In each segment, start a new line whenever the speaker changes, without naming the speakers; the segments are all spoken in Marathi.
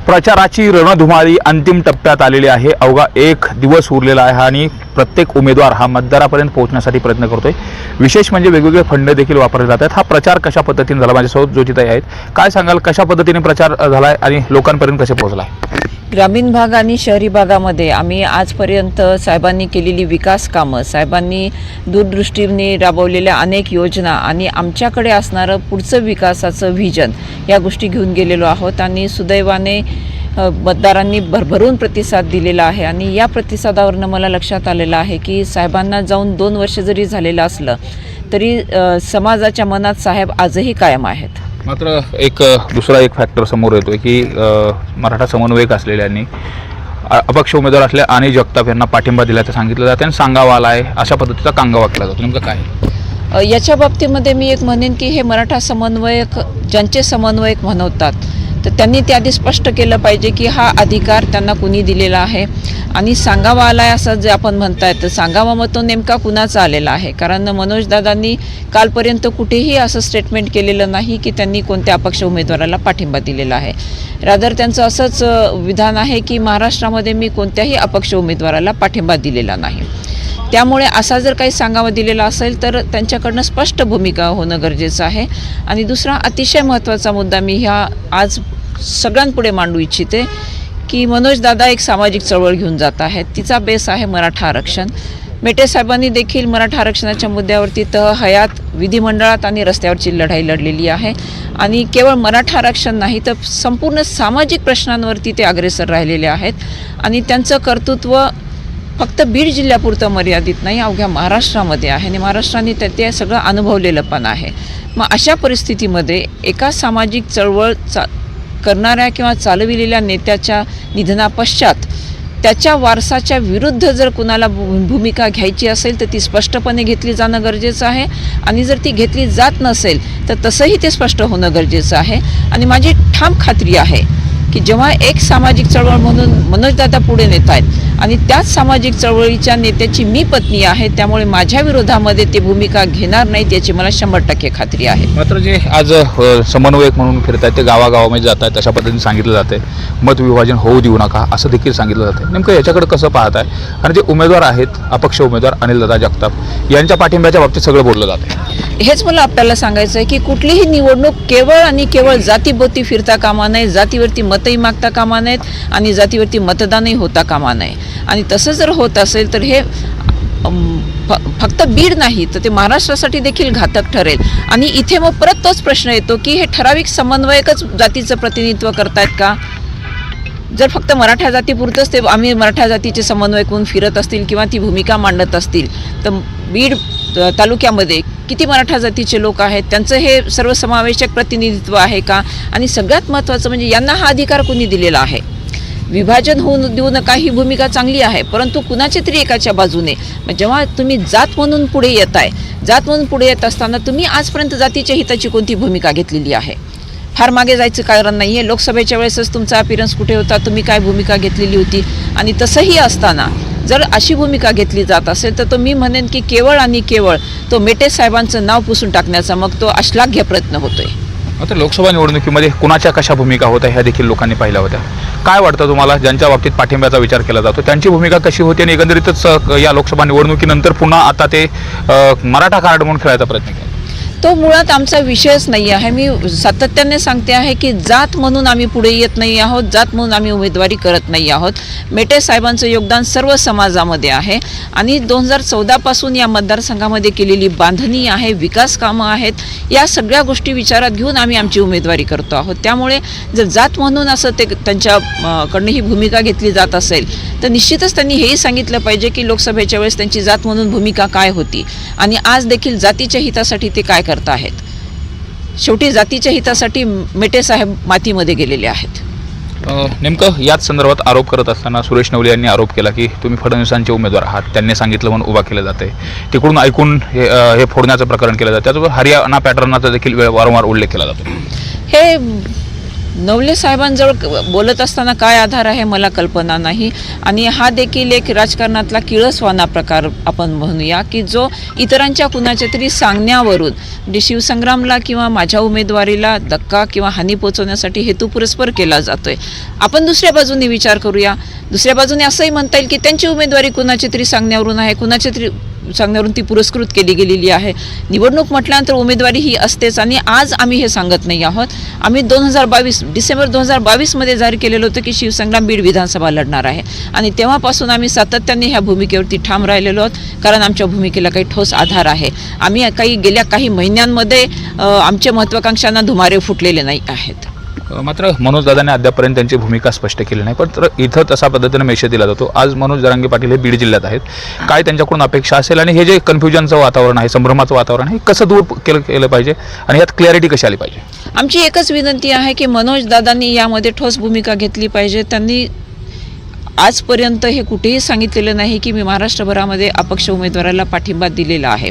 प्रचाराची रणधुमाळी अंतिम टप्प्यात आलेली आहे। अवघा एक दिवस उरलेला आहे आणि प्रत्येक उमेदवार हा मतदारापर्यंत पोहोचण्यासाठी प्रयत्न करतोय। विशेष म्हणजे वेगवेगळे फंड देखील वापरले जात आहेत। हा प्रचार कशा पद्धतीने झाला, माझ्यासोबत ज्योतिताई आहेत, काय सांगाल, कशा पद्धतीने प्रचार झालाय आणि लोकांपर्यंत कसे पोहोचलाय?
ग्रामीण भाग आणि शहरी भागामध्ये आम्ही आजपर्यंत साहेबांनी केलेली विकास कामं, साहेबांनी दूरदृष्टीने राबवलेल्या अनेक योजना आणि आमच्याकडे असणारं पुढचं विकासाचं व्हिजन या गोष्टी घेऊन गेलेलो आहोत आणि सुदैवाने मतदारांनी भरभरून प्रतिसाद दिलेला आहे। आणि या प्रतिसादावरनं मला लक्षात आलेलं आहे की साहेबांना जाऊन 2 वर्ष जरी झालेलं असलं तरी समाजाच्या मनात साहेब आजही कायम आहेत।
मात्र दुसरा एक फॅक्टर समोर येतोय की मराठा समन्वयक असलेल्यांनी अपक्ष उमेदवार असल्या आणि जगताप यांना पाठिंबा दिल्याचं सांगितलं जातं आणि सांगावा आला आहे, अशा पद्धतीचा कांगावा केला जातो। नेमकं काय
याच्या बाबतीमध्ये मी एक म्हणेन की हे मराठा समन्वयक ज्यांचे समन्वयक म्हणवतात तर त्यांनी ते आधी स्पष्ट केलं पाहिजे की हा अधिकार त्यांना कुणी दिलेला आहे आणि सांगावा आला आहे असं जे आपण म्हणताय तर सांगावा मग तो नेमका कुणाचा आलेला आहे। कारण मनोजदादांनी कालपर्यंत कुठेही असं स्टेटमेंट केलेलं नाही की त्यांनी कोणत्या अपक्ष उमेदवाराला पाठिंबा दिलेला आहे। रादर त्यांचं असंच विधान आहे की महाराष्ट्रामध्ये मी कोणत्याही अपक्ष उमेदवाराला पाठिंबा दिलेला नाही। त्यामुळे असा जर काही सांगावा दिलेला असेल तर त्यांच्याकडनं स्पष्ट भूमिका होणं गरजेचं आहे। आणि दुसरा अतिशय महत्त्वाचा मुद्दा मी आज सगळ्यांपुढे मांडू इच्छिते की मनोजदादा एक सामाजिक चळवळ घेऊन जात आहेत। तिचा बेस आहे मराठा आरक्षण। मेटे साहेबांनी देखील मराठा आरक्षणाच्या मुद्द्यावरती हयात विधिमंडळात आणि रस्त्यावरची लढाई लढलेली आहे आणि केवळ मराठा आरक्षण नाही तर संपूर्ण सामाजिक प्रश्नांवरती ते अग्रेसर राहिलेले आहेत आणि त्यांचं कर्तृत्व फक्त बीड जिल्ह्यापुरतं मर्यादित नाही, अवघ्या महाराष्ट्रामध्ये आहे आणि महाराष्ट्राने ते सगळं अनुभवलेलं पण आहे। मग अशा परिस्थितीमध्ये एका सामाजिक चळवळ करणाऱ्या किंवा चालविलेल्या नेत्याच्या निधनापश्चात त्याच्या वारसाच्या विरुद्ध जर कुणाला भूमिका घ्यायची असेल तर ती स्पष्टपणे घेतली जाणं गरजेचं आहे आणि जर ती घेतली जात नसेल तर तसंही ते स्पष्ट होणं गरजेचं आहे। आणि माझी ठाम खात्री आहे की जेव्हा एक सामाजिक चळवळ म्हणून मनोजदादा पुढे नेत आहेत आणि त्याच सामाजिक चळवळीच्या नेत्याची मी पत्नी आहे, त्यामुळे माझ्या विरोधामध्ये ते भूमिका घेणार नाहीत याची मला 100% खात्री आहे।
मात्र जे आज समन्वयक म्हणून फिरत आहेत ते गावागावामध्ये जात आहेत, अशा पद्धतीने सांगितलं जाते मत विभाजन होऊ देऊ नका असं देखील सांगितलं जातं। नेमकं याच्याकडे कसं पाहत आहे? आणि जे उमेदवार आहेत अपक्ष उमेदवार अनिलदादा जगताप यांच्या पाठिंब्याच्या बाबतीत सगळं बोललं जातं।
हेच मला आपल्याला सांगायचं आहे की कुठलीही निवडणूक केवळ आणि केवळ जातीभोवती फिरता कामा नये, जातीवरती मतही मागता कामा नयेत आणि जातीवरती मतदानही होता कामा नये। आणि तसं जर होत असेल तर हे फक्त बीड नाही तर ते महाराष्ट्रासाठी देखील घातक ठरेल। आणि इथे मग परत तोच प्रश्न येतो की हे ठराविक समन्वयकच जातीचं प्रतिनिधित्व करतायत का? जर फक्त मराठा जातीपुरतंच ते आम्ही मराठा जातीचे समन्वयक म्हणून फिरत असतील किंवा ती भूमिका मांडत असतील तर बीड तालुक्यामध्ये किती मराठा जातीचे लोक आहेत, त्यांचं हे सर्वसमावेशक प्रतिनिधित्व आहे का? आणि सगळ्यात महत्त्वाचं म्हणजे यांना हा अधिकार कुणी दिलेला आहे? विभाजन होऊन देऊ नका ही भूमिका चांगली आहे, परंतु कुणाच्या तरी एकाच्या बाजूने जेव्हा तुम्ही जात म्हणून पुढे येताय, जात म्हणून पुढे येत असताना तुम्ही आजपर्यंत जातीच्या हिताची कोणती भूमिका घेतलेली आहे? फार मागे जायचं कारण नाही आहे। लोकसभेच्या वेळेसच तुमचा अपीरन्स कुठे होता, तुम्ही काय भूमिका घेतलेली होती? आणि तसंही असताना जर अशी भूमिका घेतली जात असेल तर मी म्हणेन की केवळ आणि केवळ तो मेटे साहेबांचं नाव पुसून टाकण्याचा मग तो अश्लाघ्य प्रयत्न होतोय।
आता लोकसभा निवडणुकीमध्ये कुणाच्या कशा भूमिका होत्या ह्या देखील लोकांनी पाहिल्या होत्या। काय वाटतं तुम्हाला, ज्यांच्या बाबतीत पाठिंब्याचा विचार केला जातो त्यांची भूमिका कशी होती आणि एकंदरीतच या लोकसभा निवडणुकीनंतर पुन्हा आता ते मराठा कार्ड म्हणून खेळायचा प्रयत्न केला?
तो मुळात आमचा विषयच नाही आहे। मी सातत्याने सांगते आहे की जात म्हणून आम्ही पुढे येत नाही आहोत, जात म्हणून आम्ही उमेदवारी करत नाही आहोत। मेटे साहेबांचं योगदान सर्व समाजामध्ये आहे आणि 2014 पासून या मतदारसंघामध्ये केलेली बांधणी आहे, विकास कामं आहेत, या सगळ्या गोष्टी विचारात घेऊन आम्ही आमची उमेदवारी करतो आहोत। त्यामुळे जर जात म्हणून असं ते त्यांच्याकडनं ही भूमिका घेतली जात असेल तर निश्चितच त्यांनी हेही सांगितलं पाहिजे की लोकसभेच्या वेळेस त्यांची जात म्हणून भूमिका काय होती आणि आज देखील जातीच्या हितासाठी ते काय करत आहेत। शेवटी जातीच्या हितासाठी मेटे साहेब मातीमध्ये गेलेले आहेत।
नेमकं याच संदर्भात आरोप करत असताना सुरेश नवले यांनी आरोप केला की तुम्ही फडणवीसांचे उमेदवार आहात, त्यांनी सांगितलं म्हणून उभा केलं जाते, तिकडून ऐकून हे फोडण्याचं प्रकरण केलं जातं। त्याचबरोबर हरियाणा पॅटर्नचा देखील वारंवार उल्लेख केला जातो।
हे नवले साहेबांजवळ बोलत असताना काय आधार आहे मला कल्पना नाही. आणि हा देखील एक राजकारणातला किळसवाना प्रकार आपण म्हणूया की जो इतरांच्या कुणाच्या तरी सांगण्यावरून म्हणजे शिवसंग्रामला किंवा माझ्या उमेदवारीला धक्का किंवा हानी पोचवण्यासाठी हेतुपुरस्पर केला जातोय. आपण दुसऱ्या बाजूने विचार करूया. दुसऱ्या बाजूने असंही म्हणता येईल की त्यांची उमेदवारी कुणाच्या तरी सांगण्यावरून आहे, कुणाच्या तरी सांगण्यावरून ती पुरस्कृत केली गेलेली आहे. निवडणूक म्हटल्यानंतर उमेदवारी ही असतेच. आणि आज आम्ही हे सांगत नाही आहोत. आम्ही डिसेंबर 2022 जाहीर केलेलं होतं की शिवसंग्राम बीड विधानसभा लढणार आहे. आणि तेव्हापासून आम्ही सातत्याने ह्या भूमिकेवरती ठाम राहिलेलो आहोत, कारण आमच्या भूमिकेला काही ठोस आधार आहे. आम्ही गेल्या काही महिन्यांमध्ये आमच्या महत्त्वाकांक्षांना धुमारे फुटलेले नाही आहेत.
मात्र मनोज दादांनी अद्यापर्यंत त्यांची भूमिका स्पष्ट केली नाही. पण इथं तसा पद्धतीने मेसेज दिला जातो. आज मनोज जरांगे पाटील हे बीड जिल्ह्यात आहेत. काय त्यांच्याकडून अपेक्षा असेल आणि हे जे कन्फ्युजनचं वातावरण आहे, संभ्रमाचं वातावरण आहे, कसं दूर केलं पाहिजे आणि यात क्लॅरिटी कशी आली पाहिजे?
आमची एकच विनंती आहे की मनोज दादांनी यामध्ये ठोस भूमिका घेतली पाहिजे. त्यांनी आजपर्यंत हे कुठेही सांगितलेलं नाही की मी महाराष्ट्रभरामध्ये अपक्ष उमेदवाराला पाठिंबा दिलेला आहे.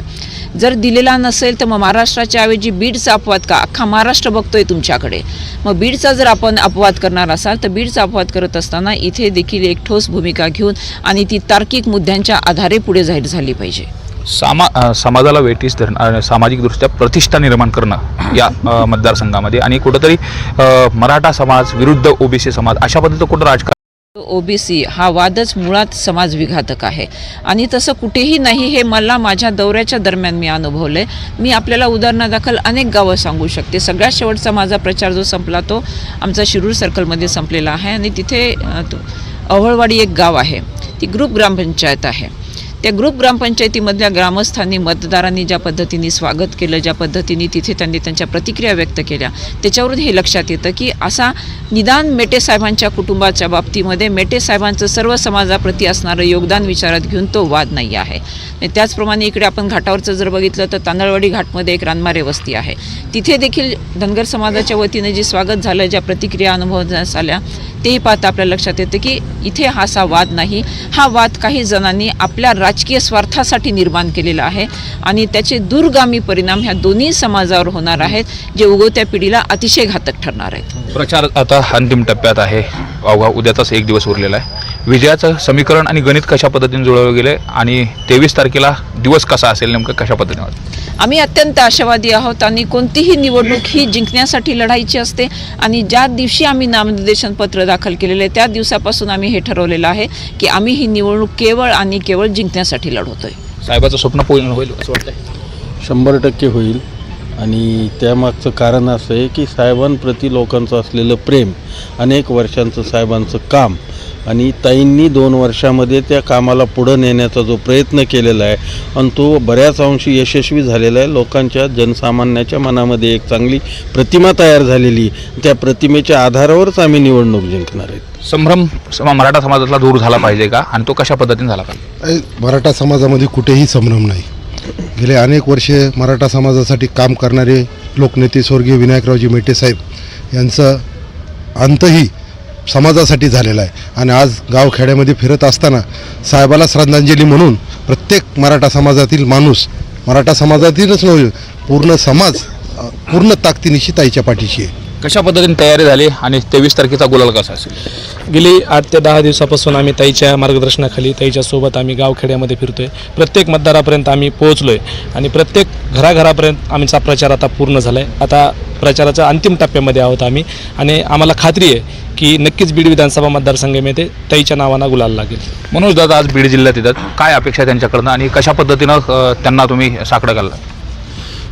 जर दिलेला नसेल तर मग महाराष्ट्राच्या ऐवजी बीडचा अपवाद का? अख्खा महाराष्ट्र बघतोय तुमच्याकडे. मग बीडचा जर आपण अपवाद करणार असाल तर बीडचा अपवाद करत असताना इथे देखील एक ठोस भूमिका घेऊन आणि ती तार्किक मुद्द्यांच्या आधारे पुढे जाहीर झाली पाहिजे.
समाजाला वेठीस धरणं, सामाजिकदृष्ट्या प्रतिष्ठा निर्माण करणं या मतदारसंघामध्ये आणि कुठंतरी मराठा समाज विरुद्ध ओबीसी समाज अशा पद्धतीचं कुठं राजकारण,
ओबीसी हा वादच मुळात समाजविघातक आहे आणि तसं कुठेही नाही. हे मला माझ्या दौऱ्याच्या दरम्यान मी अनुभवले. मी आपल्याला उदाहरणादाखल अनेक गावं सांगू शकते. सगळ्यात शेवटचा माझा प्रचार जो संपला तो आमचा शिरूर सर्कलमध्ये संपलेला आहे. आणि तिथे अवळवाडी एक गाव आहे, ती ग्रुप ग्रामपंचायत आहे. त्या ग्रुप ग्रामपंचायतीमधल्या ग्रामस्थांनी मतदारांनी ज्या पद्धतीने स्वागत केलं, ज्या पद्धतीने तिथे त्यांनी त्यांच्या प्रतिक्रिया व्यक्त केल्या, त्याच्यावरून हे लक्षात येतं की असा निदान मेटे साहेबांच्या कुटुंबाच्या बाबतीमध्ये मेटे साहेबांचं सर्व समाजाप्रती असणारं योगदान विचारात घेऊन तो वाद नाही आहे. त्याचप्रमाणे इकडे आपण घाटावरचं जर बघितलं तर तांदळवाडी घाटमध्ये एक रानमारे वस्ती आहे. तिथे देखील धनगर समाजाच्या वतीने जे स्वागत झालं, ज्या प्रतिक्रिया अनुभवण्यास आल्या, तेही पाहता आपल्या लक्षात येतं की इथे हा असा वाद नाही. हा वाद काही जणांनी आपल्या राजकीय स्वार्थासाठी निर्माण केलेला आहे आणि त्याचे दूरगामी परिणाम ह्या दोन्ही समाजावर होणार आहेत, जे उगवत्या पिढीला अतिशय घातक ठरणार आहेत.
प्रचार आता अंतिम टप्प्यात आहे. अवघा उद्याचाच एक दिवस उरलेला आहे. विजयाचं समीकरण आणि गणित कशा पद्धतीने जुळवलं गेले आणि 23 तारखेला दिवस कसा असेल नेमकं कशा पद्धतीने?
आम्ही अत्यंत आशावादी आहोत आणि कोणतीही निवडणूक ही जिंकण्यासाठी लढायची असते. आणि ज्या दिवशी आम्ही नामनिर्देशन पत्र दाखल केलेलं आहे त्या दिवसापासून आम्ही हे ठरवलेलं आहे की आम्ही ही निवडणूक केवळ आणि केवळ जिंकण्यासाठी लढवतोय. साहेबाचं स्वप्न पूर्ण होईल असं वाटतंय?
100% होईल. आणि त्यामागचं कारण असं आहे की साहेबांप्रती लोकांचं असलेलं प्रेम, अनेक वर्षांचं साहेबांचं काम आणि ताईंनी 2 वर्षामध्ये त्या कामाला पुढं नेण्याचा जो प्रयत्न केलेला आहे आणि तो बऱ्याच अंशी यशस्वी झालेला आहे. लोकांच्या जनसामान्याच्या मनामध्ये एक चांगली प्रतिमा तयार झालेली, त्या प्रतिमेच्या आधारावरच आम्ही निवडणूक जिंकणार आहेत.
संभ्रम मराठा समाजातला दूर झाला पाहिजे का आणि तो कशा पद्धतीने झाला पाहिजे?
मराठा समाजामध्ये कुठेही संभ्रम नाही. गेले अनेक वर्षे मराठा समाजासाठी काम करणारे लोकनेते स्वर्गीय विनायकरावजी मेटे साहेब यांचं अंतही समाजासाठी झालेला आहे. आणि आज गावखेड्यामध्ये फिरत असताना साहेबाला श्रद्धांजली म्हणून प्रत्येक मराठा समाजातील माणूस, मराठा समाजातीलच नव्हे पूर्ण समाज पूर्ण ताकदीनिशी ताईच्या पाठीशी आहे.
कशा पद्धतीने तयारी झाली आणि 23 तारखेचा गुलाल कसा असेल?
गेली 8 ते 10 दिवसापासून आम्ही ताईच्या मार्गदर्शनाखाली ताईच्या सोबत आम्ही गावखेड्यामध्ये फिरतोय. प्रत्येक मतदारापर्यंत आम्ही पोहोचलोय आणि प्रत्येक घराघरापर्यंत आमचा प्रचार आता पूर्ण झाला आहे. आता प्रचाराच्या अंतिम टप्प्यामध्ये आहोत आम्ही आणि आम्हाला खात्री आहे की नक्कीच बीड विधानसभा मतदारसंघामध्ये ताईच्या नावानं गुलाल लागेल.
मनोज दादा आज बीड जिल्ह्यात येतात, काय अपेक्षा त्यांच्याकडनं आणि कशा पद्धतीनं त्यांना तुम्ही साकडं घालला?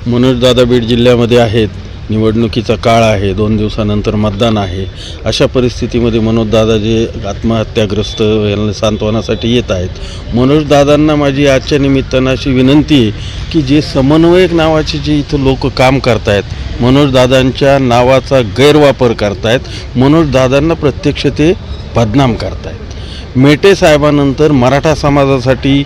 मनोज दादा बीड जिल्ह्यामध्ये आहेत. निवडणुकीचा काळ आहे, 2 दिवसानंतर मतदान आहे. अशा परिस्थितीमध्ये मनोजदादा जे आत्महत्याग्रस्त यांना सांत्वनासाठी येत आहेत, मनोजदादांना माझी आजच्या निमित्तानं अशी विनंती आहे की जे समन्वयक नावाचे जे इथं लोक काम करतायत, मनोजदादांच्या नावाचा गैरवापर करतायत, मनोजदादांना प्रत्यक्ष ते बदनाम करतायत. मेटे साहेबानंतर मराठा समाजासाठी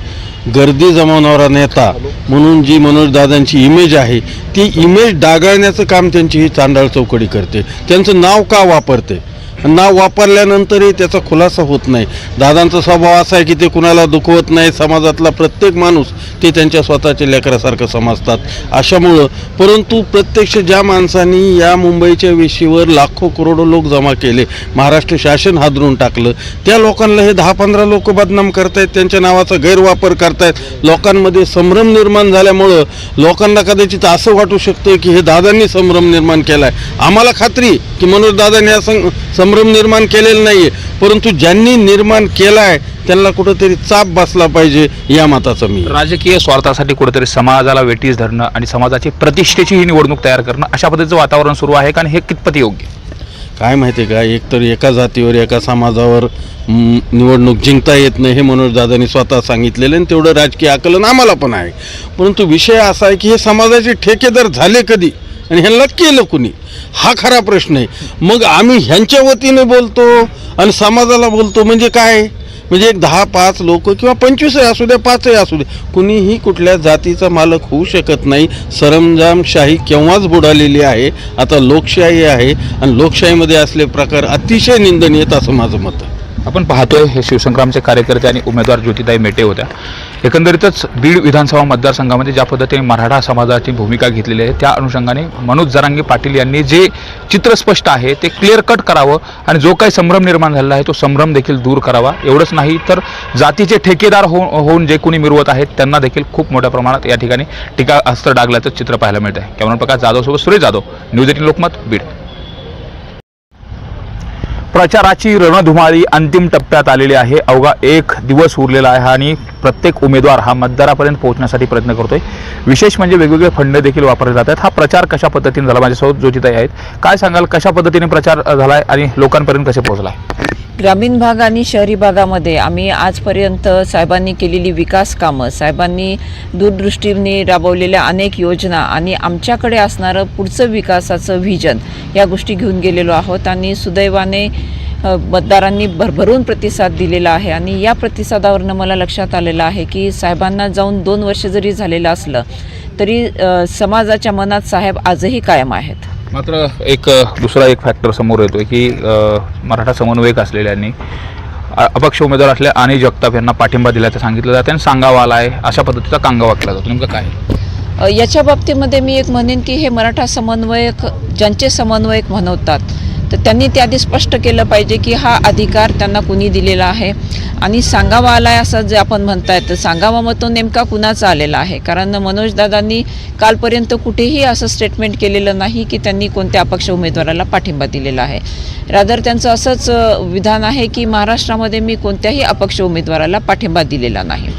गर्दी जमवणारा नेता म्हणून जी मनोजदादांची इमेज आहे, ती इमेज डागाळण्याचं काम त्यांची ही चांडाळ चौकडी करते. त्यांचं नाव का वापरते नाव वापरल्यानंतरही त्याचा खुलासा होत नाही. दादांचा स्वभाव असा आहे की ते कुणाला दुखवत नाही. समाजातला प्रत्येक माणूस ते त्यांच्या स्वतःच्या लेकरासारखं समजतात. अशामुळं परंतु प्रत्यक्ष ज्या माणसांनी या मुंबईच्या वेशीवर लाखो करोडो लोक जमा केले, महाराष्ट्र शासन हादरून टाकलं, त्या लोकांना हे 10-15 लोक बदनाम करतायत, त्यांच्या नावाचा गैरवापर करतायत. लोकांमध्ये संभ्रम निर्माण झाल्यामुळं लोकांना कदाचित असं वाटू शकतं की हे दादांनी संभ्रम निर्माण केला आहे. आम्हाला खात्री की मनोज दादांनी हा संभ्रम निर्माण केलेला नाही आहे, परंतु ज्यांनी निर्माण केला आहे त्यांना कुठंतरी चाप बसला पाहिजे या मताचं मी.
राजकीय स्वार्थासाठी कुठेतरी समाजाला वेठीस धरणं आणि समाजाची प्रतिष्ठेची ही निवडणूक तयार करणं अशा पद्धतीचं वातावरण सुरू आहे का, आणि हे कितपत योग्य?
काय माहिती आहे का, एकतर एका जातीवर एका समाजावर निवडणूक जिंकता येत नाही हे मनोज दादांनी स्वतः सांगितलेलं, आणि तेवढं राजकीय आकलन आम्हाला पण आहे. परंतु विषय असा आहे की हे समाजाचे ठेकेदार झाले कधी आणि ह्यांना केलं कुणी, हा खरा प्रश्न आहे. मग आम्ही ह्यांच्या वतीने बोलतो आणि समाजाला बोलतो म्हणजे काय? म्हणजे एक 10-5 लोक किंवा 25 असू द्या, 5 असू द्या, कुणीही कुठल्या जातीचा मालक होऊ शकत नाही. सरंजामशाही केव्हाच बुडालेली आहे. आता लोकशाही आहे आणि लोकशाहीमध्ये असले प्रकार अतिशय निंदनीय असं माझं मत आहे.
आपण पाहतोय हे शिवसंग्रामचे कार्यकर्ते आणि उमेदवार ज्योतिताई मेटे होत्या. एकंदरीतच बीड विधानसभा मतदारसंघामध्ये ज्या पद्धतीने मराठा समाजाची भूमिका घेतलेली आहे त्या अनुषंगाने मनोज जरांगे पाटील यांनी जे चित्र स्पष्ट आहे ते क्लिअर कट करावं आणि जो काही संभ्रम निर्माण झालेला आहे तो संभ्रम देखील दूर करावा. एवढंच नाही तर जातीचे ठेकेदार होऊन जे कोणी मिरवत आहेत त्यांना देखील खूप मोठ्या प्रमाणात या ठिकाणी टीकास्त्र डागल्याचं चित्र पाहायला मिळत आहे. कॅमेरा प्रकाश जाधवसोबत सुरेश जाधव, न्यूज 18 लोकमत, बीड. प्रचाराची रणधुमाळी अंतिम टप्प्यात आलेली आहे. अवघा एक दिवस उरलेला आहे आणि प्रत्येक उमेदवार हा मतदारापर्यंत पोहोचण्यासाठी प्रयत्न करतोय. विशेष म्हणजे वेगवेगळे फंड देखील वापरले जात आहेत. हा प्रचार कशा पद्धतीने झाला? माझ्यासोबत ज्योतिताई आहेत. काय सांगाल, कशा पद्धतीने प्रचार झालाय आणि लोकांपर्यंत कसे पोहोचलाय?
ग्रामीण भाग आणि शहरी भागामध्ये आम्ही आजपर्यंत साहेबांनी केलेली विकास कामं, साहेबांनी दूरदृष्टीने राबवलेल्या अनेक योजना आणि आमच्याकडे असणारं पुढचं विकासाचं व्हिजन या गोष्टी घेऊन गेलेलो आहोत. आणि सुदैवाने मतदारांनी भरभरून प्रतिसाद दिलेला आहे. आणि या प्रतिसादावरनं मला लक्षात आलेलं आहे की साहेबांना जाऊन 2 वर्ष जरी झालेलं असलं तरी समाजाच्या मनात साहेब आजही कायम आहेत.
मात्र दुसरा एक फॅक्टर समोर येतोय की मराठा समन्वयक असलेल्यांनी अपक्ष उमेदवार असल्या आणि जगताप यांना पाठिंबा दिल्याचं सांगितलं जातं आणि सांगावा आला आहे अशा पद्धतीचा कांगावा केला जातो. नेमकं काय?
याच्या बाबतीमध्ये मी एक म्हणेन की हे मराठा समन्वयक ज्यांचे समन्वयक म्हणवतात तर त्यांनी ते आधी स्पष्ट केलं पाहिजे की हा अधिकार त्यांना कुणी दिलेला आहे आणि सांगावा आला आहे असं जे आपण म्हणताय तर सांगावा मग तो नेमका कुणाचा आलेला आहे. कारण मनोजदादांनी कालपर्यंत कुठेही असं स्टेटमेंट केलेलं नाही की त्यांनी कोणत्या अपक्ष उमेदवाराला पाठिंबा दिलेला आहे. रादर त्यांचं असंच विधान आहे की महाराष्ट्रामध्ये मी कोणत्याही अपक्ष उमेदवाराला पाठिंबा दिलेला नाही.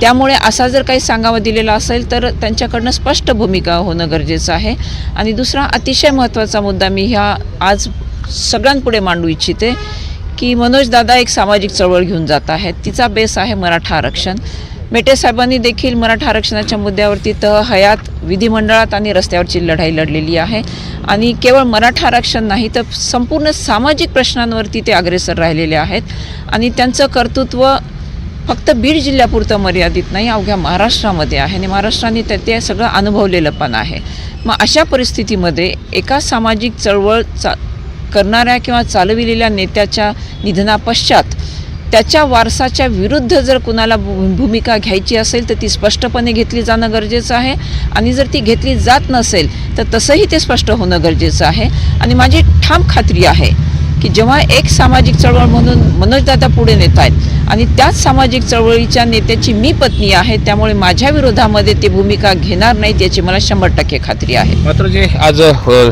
त्यामुळे असा जर काही सांगावा दिलेला असेल तर त्यांच्याकडनं स्पष्ट भूमिका होणं गरजेचं आहे. आणि दुसरा अतिशय महत्त्वाचा मुद्दा मी आज सगळ्यांपुढे मांडू इच्छिते की मनोजदादा एक सामाजिक चळवळ घेऊन जात आहेत. तिचा बेस आहे मराठा आरक्षण. मेटे साहेबांनी देखील मराठा आरक्षणाच्या मुद्द्यावरती हयात विधिमंडळात आणि रस्त्यावरची लढाई लढलेली आहे. आणि केवळ मराठा आरक्षण नाही तर संपूर्ण सामाजिक प्रश्नांवरती ते अग्रेसर राहिलेले आहेत. आणि त्यांचं कर्तृत्व फक्त बीड जिल्ह्यापुरतं मर्यादित नाही, अवघ्या महाराष्ट्रामध्ये आहे आणि महाराष्ट्राने ते सगळं अनुभवलेलं पण आहे. मग अशा परिस्थितीमध्ये एका सामाजिक चळवळ करणाऱ्या किंवा चालविलेल्या नेत्याच्या निधनापश्चात त्याच्या वारसाच्या विरुद्ध जर कुणाला भूमिका घ्यायची असेल तर ती स्पष्टपणे घेतली जाणं गरजेचं आहे. आणि जर ती घेतली जात नसेल तर तसंही ते स्पष्ट होणं गरजेचं आहे. आणि माझी ठाम खात्री आहे की जेव्हा एक सामाजिक चळवळ म्हणून मनोजदादा पुढे नेत आहेत आणि त्याच सामाजिक चळवळीच्या नेत्याची मी पत्नी आहे, त्यामुळे माझ्या विरोधामध्ये ते भूमिका घेणार नाहीत याची मला 100% खात्री आहे.
मात्र जे आज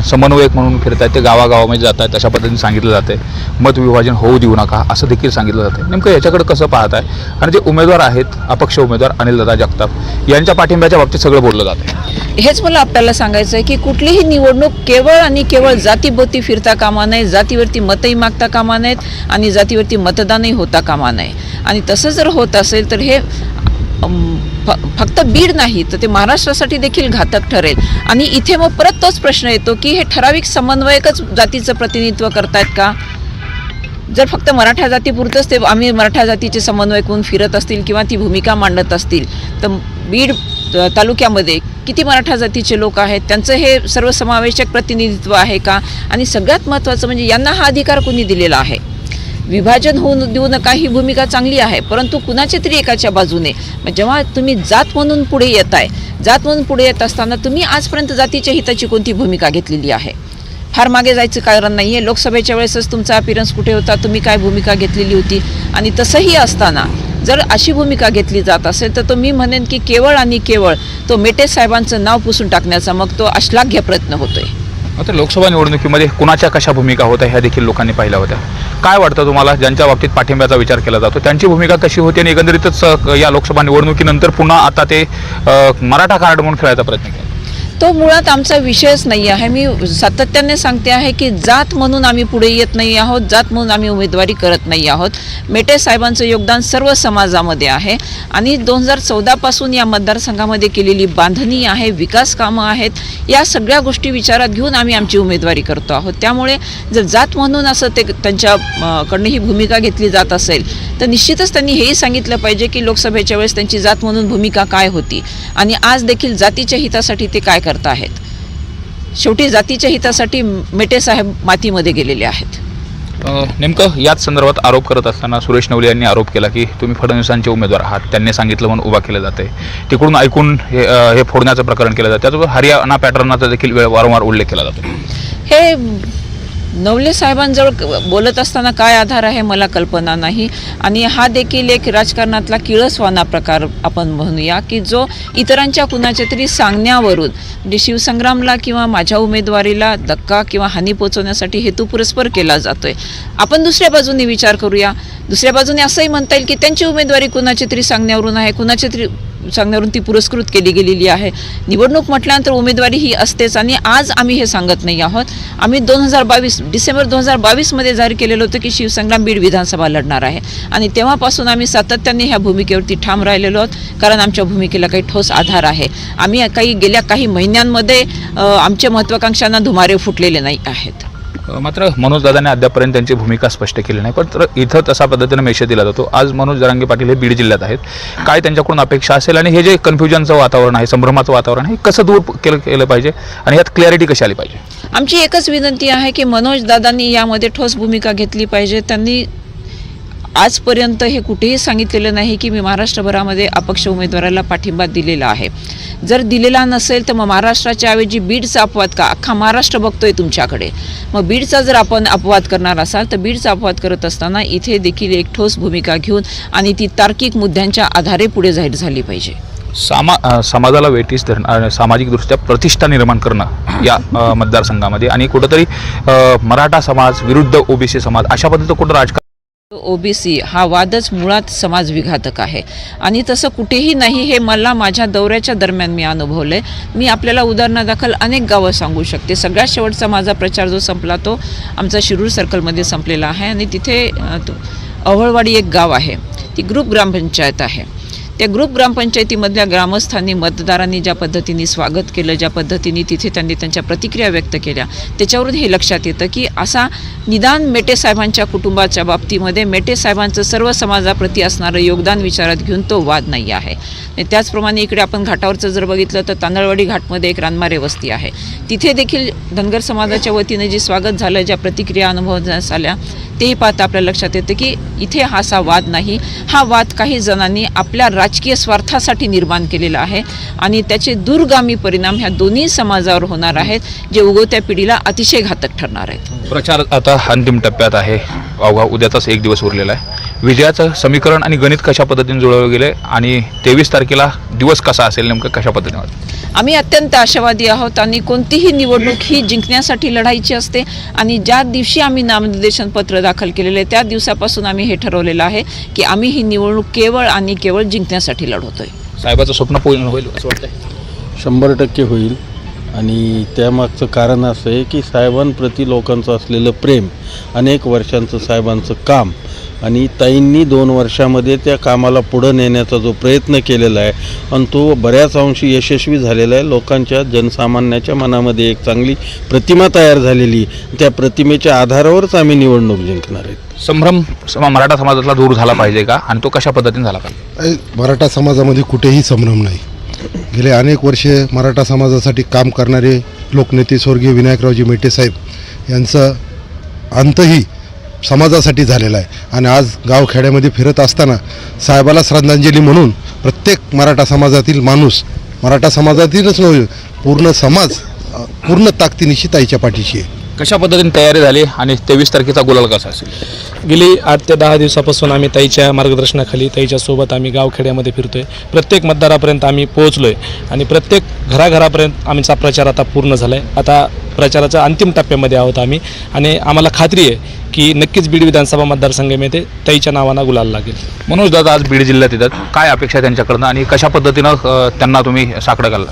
समन्वयक म्हणून फिरत आहेत ते गावागावामध्ये जात आहेत अशा पद्धतीने सांगितलं जाते. मत विभाजन होऊ देऊ नका असं देखील सांगितलं जाते. नेमकं याच्याकडे कसं पाहत आहे? आणि जे उमेदवार आहेत अपक्ष उमेदवार अनिलदादा जगताप यांच्या पाठिंब्याच्या बाबतीत सगळं बोललं जातं.
हेच मला आपल्याला सांगायचं आहे की कुठलीही निवडणूक केवळ आणि केवळ जातीभोवती फिरता कामा नये, जातीवरती मतही मागता कामा नयेत आणि जातीवरती मतदानही होता कामा नये. आणि तसं जर होत असेल तर हे फक्त बीड नाही तर ते महाराष्ट्रासाठी देखील घातक ठरेल. आणि इथे मग परत तोच प्रश्न येतो की हे ठराविक समन्वयकच जातीचं प्रतिनिधित्व करतायत का? जर फक्त मराठा जातीपुरतंच ते आम्ही मराठा जातीचे समन्वयक म्हणून फिरत असतील किंवा ती भूमिका मांडत असतील तर बीड तालुक्यामध्ये किती मराठा जातीचे लोक आहेत, त्यांचं हे सर्वसमावेशक प्रतिनिधित्व आहे का? आणि सगळ्यात महत्त्वाचं म्हणजे यांना हा अधिकार कोणी दिलेला आहे? विभाजन होऊन देऊ नका ही भूमिका चांगली आहे, परंतु कुणाच्या तरी एकाच्या बाजूने जेव्हा तुम्ही जात म्हणून पुढे येताय, जात म्हणून पुढे येत असताना तुम्ही आजपर्यंत जातीच्या हिताची कोणती भूमिका घेतलेली आहे? फार मागे जायचं कारण नाही आहे. लोकसभेच्या वेळेसच तुमचा अपीरन्स कुठे होता, तुम्ही काय भूमिका घेतलेली होती? आणि तसंही असताना जर अशी भूमिका घेतली जात असेल तर तो मी म्हणेन की केवळ आणि केवळ तो मेटे साहेबांचं नाव पुसून टाकण्याचा मग तो अश्लाघ्य प्रयत्न होतोय.
आता लोकसभा निवडणुकीमध्ये कुणाच्या कशा भूमिका होत्या ह्या देखील लोकांनी पाहिल्या होत्या. काय वाटतं तुम्हाला, ज्यांच्या बाबतीत पाठिंब्याचा विचार केला जातो त्यांची भूमिका कशी होती आणि एकंदरीतच या लोकसभा निवडणुकीनंतर पुन्हा आता ते मराठा कार्ड म्हणून खेळायचा प्रयत्न केला?
तो मुळात आमचा विषयच नाही आहे. मी सातत्याने सांगते आहे की जात म्हणून आम्ही पुढे येत नाही आहोत, जात म्हणून आम्ही उमेदवारी करत नाही आहोत. मेटे साहेबांचं योगदान सर्व समाजामध्ये आहे आणि 2014 पासून या मतदारसंघामध्ये केलेली बांधणी आहे, विकास कामं आहेत, या सगळ्या गोष्टी विचारात घेऊन आम्ही आमची उमेदवारी करतो आहोत. त्यामुळे जर जात म्हणून असं ते त्यांच्याकडनं ही भूमिका घेतली जात असेल तर निश्चितच त्यांनी हेही सांगितलं पाहिजे की लोकसभेच्या वेळेस त्यांची जात म्हणून भूमिका काय होती आणि आज देखील जातीच्या हितासाठी ते काय करत आहेत. शेवटी जातीच्या हितासाठी मेटे साहेब मातीमध्ये गेलेले आहेत.
नेमकं याच संदर्भात आरोप करत असताना सुरेश नवले यांनी आरोप केला की तुम्ही फडणवीसांचे उमेदवार आहात, त्यांनी सांगितलं म्हणून उभा केलं जाते, तिकडून ऐकून हे फोडण्याचं प्रकरण केलं जातं. त्याचबरोबर हरियाणा पॅटर्नचा देखील वारंवार उल्लेख केला जातो.
हे नवले साहेबांजवळ बोलत असताना काय आधार आहे मला कल्पना नाही. आणि हा देखील एक राजकारणातला किळसवाना प्रकार आपण म्हणूया की जो इतरांच्या कुणाच्या तरी सांगण्यावरून म्हणजे शिवसंग्रामला किंवा माझ्या उमेदवारीला धक्का किंवा हानी पोचवण्यासाठी हेतुपुरस्पर केला जातोय. आपण दुसऱ्या बाजूने विचार करूया. दुसऱ्या बाजूने असंही म्हणता येईल की त्यांची उमेदवारी कुणाच्या तरी सांगण्यावरून आहे, कुणाच्या तरी सांगण्यावरून ती पुरस्कृत केली गेलेली आहे. निवडणूक म्हटल्यानंतर उमेदवारी ही असतेच आणि आज आम्ही हे सांगत नाही आहोत. आम्ही डिसेंबर 2022 जाहीर केलेलं होतं की शिवसंग्राम बीड विधानसभा लढणार आहे आणि तेव्हापासून आम्ही सातत्याने ह्या भूमिकेवरती ठाम राहिलेलो आहोत, कारण आमच्या भूमिकेला काही ठोस आधार आहे. आम्ही गेल्या काही महिन्यांमध्ये आमच्या महत्त्वाकांक्षांना धुमारे फुटलेले नाही आहेत.
मात्र मनोज दादांनी अद्यापर्यंत त्यांची भूमिका स्पष्ट केली नाही, पण इथं तसा पद्धतीने मेसेज दिला जातो. आज मनोज जरांगे पाटील हे बीड जिल्ह्यात आहेत, काय त्यांच्याकडून अपेक्षा असेल आणि हे जे कन्फ्युजनचं वातावरण आहे, संभ्रमाचं वातावरण आहे, कसं दूर केलं पाहिजे आणि यात क्लॅरिटी कशी आली पाहिजे?
आमची एकच विनंती आहे की मनोज दादांनी यामध्ये ठोस भूमिका घेतली पाहिजे. त्यांनी आजपर्यंत हे कुठेही सांगितलेलं नाही की मी महाराष्ट्रभरामध्ये अपक्ष उमेदवाराला पाठिंबा दिलेला आहे. जर दिलेला नसेल तर मग महाराष्ट्राच्या ऐवजी बीडचा अपवाद का? अख्खा महाराष्ट्र बघतोय तुमच्याकडे. मग बीडचा जर आपण अपवाद करणार असाल तर बीडचा अपवाद करत असताना इथे देखील एक ठोस भूमिका घेऊन आणि ती तार्किक मुद्द्यांच्या आधारे पुढे जाहीर झाली पाहिजे.
समाजाला वेठीस धरणं, सामाजिकदृष्ट्या प्रतिष्ठा निर्माण करणं या मतदारसंघामध्ये आणि कुठंतरी मराठा समाज विरुद्ध ओबीसी समाज अशा पद्धतीचं कुठं राजकारण,
ओबीसी हा वादच मुळात समाजविघातक आहे आणि तसं कुठेही नाही. हे मला माझ्या दौऱ्याच्या दरम्यान मी अनुभवलं आहे. मी आपल्याला उदाहरणादाखल अनेक गावं सांगू शकते. सगळ्यात शेवटचा माझा प्रचार जो संपला तो आमचा शिरूर सर्कलमध्ये संपलेला आहे आणि तिथे अवळवाडी एक गाव आहे, ती ग्रुप ग्रामपंचायत आहे. त्या ग्रुप ग्रामपंचायतीमधल्या ग्रामस्थांनी मतदारांनी ज्या पद्धतीने स्वागत केलं, ज्या पद्धतीने तिथे त्यांनी त्यांच्या प्रतिक्रिया व्यक्त केल्या, त्याच्यावरून हे लक्षात येतं की असा निदान मेटे साहेबांच्या कुटुंबाच्या बाबतीमध्ये मेटे साहेबांचं सर्व समाजाप्रती असणारं योगदान विचारात घेऊन तो वाद नाही आहे. त्याचप्रमाणे इकडे आपण घाटावरचं जर बघितलं तर तांदळवाडी घाटमध्ये एक रानमारे वस्ती आहे. तिथे देखील धनगर समाजाच्या वतीने जे स्वागत झालं, ज्या प्रतिक्रिया अनुभवण्यास आल्या, तेही पाहता आपल्या लक्षात येतं की इथे हा असा वाद नाही. हा वाद काही जणांनी आपल्या राजकीय स्वार्थासाठी निर्माण केलेला आहे आणि त्याचे दूरगामी परिणाम ह्या दोन्ही समाजावर होणार आहेत, जे उगवत्या पिढीला अतिशय घातक ठरणार आहेत.
प्रचार आता अंतिम टप्प्यात आहे. अवघा उद्याचाच एक दिवस उरलेला आहे. विजयाचं समीकरण आणि गणित कशा पद्धतीने जुळवलं गेले आणि 23 तारखेला दिवस कसा असेल, नेमकं कशा पद्धतीने?
आम्ही अत्यंत आशावादी आहोत आणि कोणतीही निवडणूक ही जिंकण्यासाठी लढायची असते आणि ज्या दिवशी आम्ही नामनिर्देशन पत्र दाखल केलेलं आहे त्या दिवसापासून आम्ही हे ठरवलेलं आहे की आम्ही ही निवडणूक केवळ आणि केवळ जिंकण्यासाठी लढवतोय.
साहेबाचं स्वप्न पूर्ण होईल असं वाटतंय?
100% होईल. आणि त्यामागचं कारण असं आहे की साहेबांप्रती लोकांचं असलेलं प्रेम, अनेक वर्षांचं साहेबांचं काम आणि ताईंनी 2 वर्षामध्ये त्या कामाला पुढं नेण्याचा जो प्रयत्न केलेला आहे आणि तो बऱ्याच अंशी यशस्वी झालेला आहे. लोकांच्या जनसामान्याच्या मनामध्ये एक चांगली प्रतिमा तयार झालेली, त्या प्रतिमेच्या आधारावरच आम्ही निवडणूक जिंकणार आहेत.
संभ्रम मराठा समाजातला दूर झाला पाहिजे का आणि तो कशा पद्धतीने झाला पाहिजे?
मराठा समाजामध्ये कुठेही संभ्रम नाही. गेले अनेक वर्षे मराठा समाजासाठी काम करणारे लोकनेते स्वर्गीय विनायकरावजी मेटे साहेब यांचा अंतही समाजासाठी झालेला आहे. आणि आज गावखेड्यामध्ये फिरत असताना साहेबाला श्रद्धांजली म्हणून प्रत्येक मराठा समाजातील माणूस, मराठा समाजातीलच नव्हे पूर्ण समाज पूर्ण ताकदीनिशी ताईच्या पाठीशी आहे.
कशा पद्धतीने तयारी झाली आणि 23 तारखेचा गुलाल कसा असेल?
गेली 8 ते 10 दिवसापासून आम्ही ताईच्या मार्गदर्शनाखाली ताईच्यासोबत आम्ही गावखेड्यामध्ये फिरतोय. प्रत्येक मतदारापर्यंत आम्ही पोहोचलोय आणि प्रत्येक घराघरापर्यंत आमचा प्रचार आता पूर्ण झाला आहे. आता प्रचाराच्या अंतिम टप्प्यामध्ये आहोत आम्ही आणि आम्हाला खात्री आहे की नक्कीच बीड विधानसभा मतदारसंघामध्ये ताईच्या नावानं गुलाल लागेल.
मनोज दादा आज बीड जिल्ह्यात येतात, काय अपेक्षा आहे त्यांच्याकडनं आणि कशा पद्धतीनं त्यांना तुम्ही साकडं घालला?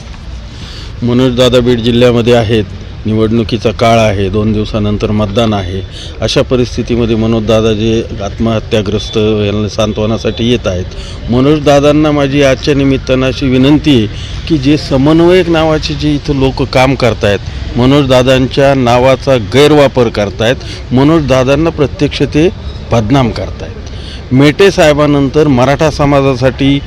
मनोज दादा बीड जिल्ह्यामध्ये आहेत. निवडणुकीचा काळ आहे, 2 दिवसानंतर मतदान आहे. अशा परिस्थितीमध्ये मनोजदादा जे आत्महत्याग्रस्त यांना सांत्वनासाठी येत आहेत, मनोजदादांना माझी आजच्या निमित्तानं अशी विनंती आहे की जे समन्वयक नावाचे जे इथं लोक काम करतायत, मनोजदादांच्या नावाचा गैरवापर करतायत, मनोजदादांना प्रत्यक्ष ते बदनाम करतायत. मेटे साहेबानंतर मराठा समाजासाठी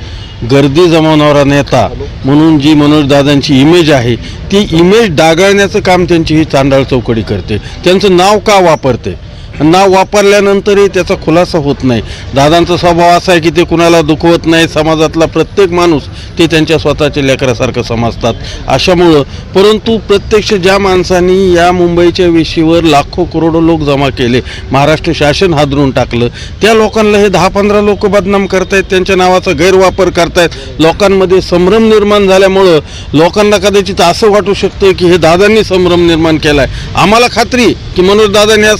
गर्दी जमवणारा नेता म्हणून जी मनोजदादांची इमेज आहे, ती इमेज डागाळण्याचं काम त्यांची ही चांडाळ चौकडी करते. त्यांचं नाव का वापरते? नाव वापरल्यानंतरही त्याचा खुलासा होत नाही. दादांचा स्वभाव असा आहे की ते कुणाला दुखवत नाही. समाजातला प्रत्येक माणूस ते त्यांच्या स्वतःच्या लेकरासारखं समजतात. अशामुळं परंतु प्रत्यक्ष ज्या माणसांनी या मुंबईच्या वेशीवर लाखो करोडो लोक जमा केले, महाराष्ट्र शासन हादरून टाकलं, त्या लोकांना हे 10-15 लोक बदनाम करतायत, त्यांच्या नावाचा गैरवापर करतायत. लोकांमध्ये संभ्रम निर्माण झाल्यामुळं लोकांना कदाचित असं वाटू शकतं की हे दादांनी संभ्रम निर्माण केला आहे. आम्हाला खात्री की मनोजदादांनी हा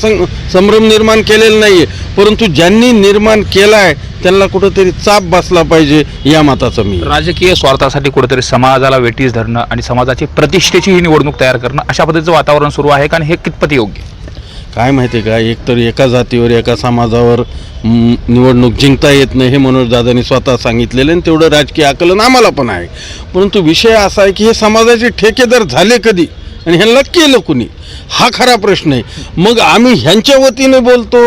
संभ्रम निर्माण केलेला नाही आहे, परंतु ज्यांनी निर्माण केला आहे त्यांना कुठंतरी चाप बसला पाहिजे या मताचं मी.
राजकीय स्वार्थासाठी कुठेतरी समाजाला वेठीस धरणं आणि समाजाची प्रतिष्ठेची ही निवडणूक तयार करणं, अशा पद्धतीचं वातावरण सुरू आहे का आणि हे कितपत योग्य?
काय माहिती आहे का, एकतर एका जातीवर एका समाजावर निवडणूक जिंकता येत नाही हे मनोजदादांनी स्वतः सांगितलेलं आणि तेवढं राजकीय आकलन आम्हाला पण आहे. परंतु विषय असा आहे की हे समाजाचे ठेकेदार झाले कधी आणि ह्यांना केलं कुणी, हा खरा प्रश्न आहे. मग आम्ही ह्यांच्या वतीने बोलतो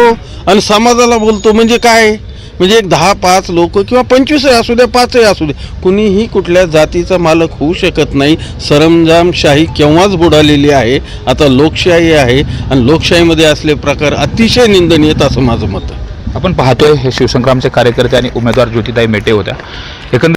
आणि समाजाला बोलतो म्हणजे काय? म्हणजे एक 10-5 लोक किंवा 25 असू द्या, 5 असू द्या, कुणीही कुठल्या जातीचा मालक होऊ शकत नाही. सरंजामशाही केव्हाच बुडालेली आहे. आता लोकशाही आहे आणि लोकशाहीमध्ये असले प्रकार अतिशय निंदनीय असं माझं मत आहे.
आपण पाहतोय हे शिवसंग्रामचे कार्यकर्ते आणि उमेदवार ज्योतिताई मेटे होत्या. एकंदरीत